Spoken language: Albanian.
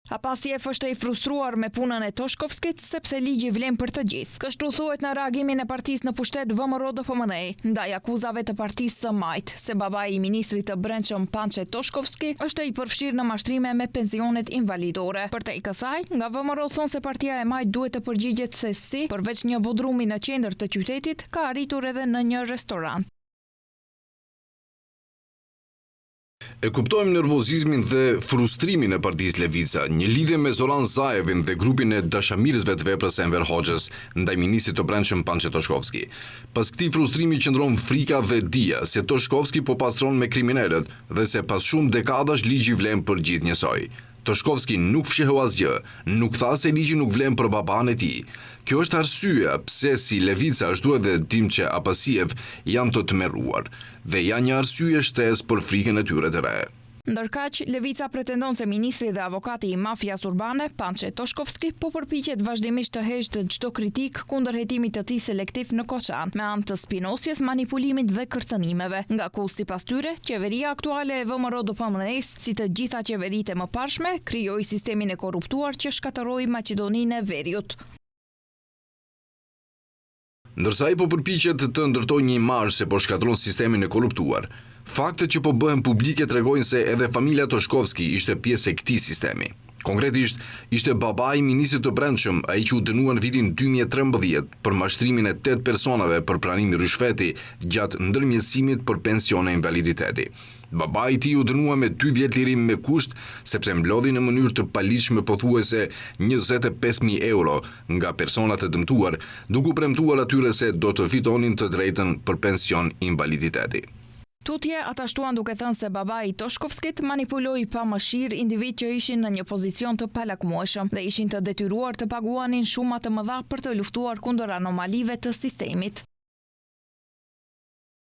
Apasjev është i frustruar me punën e Toshkovskit sepse ligji vlen për të gjithë. Kështu thuhet në reagimin e partisë në pushtet VMRO-DPMNE ndaj akuzave të partisë së Majt se babai i ministrit të Brendshëm Pançe Toshkovski është i përfshirë në mashtrime me pensionet invalidore. Përtej kësaj, nga VMRO thonë se partia e Majt duhet të përgjigjet se si, përveç një bodrumi në qendër të qytetit, ka arritur edhe në një restorant. E kuptojmë nervozizmin dhe frustrimin e partisë Levica, një lidhje me Zoran Zaevin dhe grupin e dashamirësve të veprës Enver Hoxhës ndaj ministrit të Brendshëm Pançe Toshkovski. Pas këtij frustrimi qëndron frika dhe dija se Toshkovski po pastron me kriminalët dhe se pas shumë dekadash ligji vlen për gjithë njësoj. Toshkovski nuk fshehu asgjë, nuk tha se ligji nuk vlen për baban e tij. Kjo është arsyeja pse si Levica ashtu edhe Dimçe Apasjev janë të tmerruar dhe janë një arsye shtesë për frikën e tyre të re. Ndërkaq, Levica pretendon se ministri dhe avokati i mafias urbane, Pançe Toshkovski, po përpiqet vazhdimisht të heqë çdo kritik kundër hetimit të tij selektiv në Koçan, me anë të spinosjes, manipulimit dhe kërcënimeve, nga ku sipas tyre, qeveria aktuale e VMRO-DPMNE-s, si të gjitha qeveritë e mëparshme, krijoi sistemin e korruptuar që shkatërroi Maqedoninë e Veriut. Ndërsa ai po përpiqet të ndërtojë një imazh se po shkatërron sistemin e korruptuar, faktet që po bëhen publike tregojnë se edhe familja Toshkovski ishte pjesë e këtij sistemi. Konkretisht, ishte babai i ministrit të Brendshëm, ai që u dënua në vitin 2013 për mashtrimin e 8 personave për pranim rishfeti gjatë ndërmjetësimit për pensione invaliditeti. Babai i tij u dënua me 2 vjet lirim me kusht sepse mblodhi në mënyrë të paligjshme pothuajse 25.000 euro nga personat e dëmtuar, duke u premtuar atyre se do të fitonin të drejtën për pension invaliditeti. Tutje ata shtuan duke thënë se babai i Toshkovskit manipuloi pa mëshirë individ që ishin në një pozicion të palakmueshëm dhe ishin të detyruar të paguanin shuma të mëdha për të luftuar kundër anomalive të sistemit.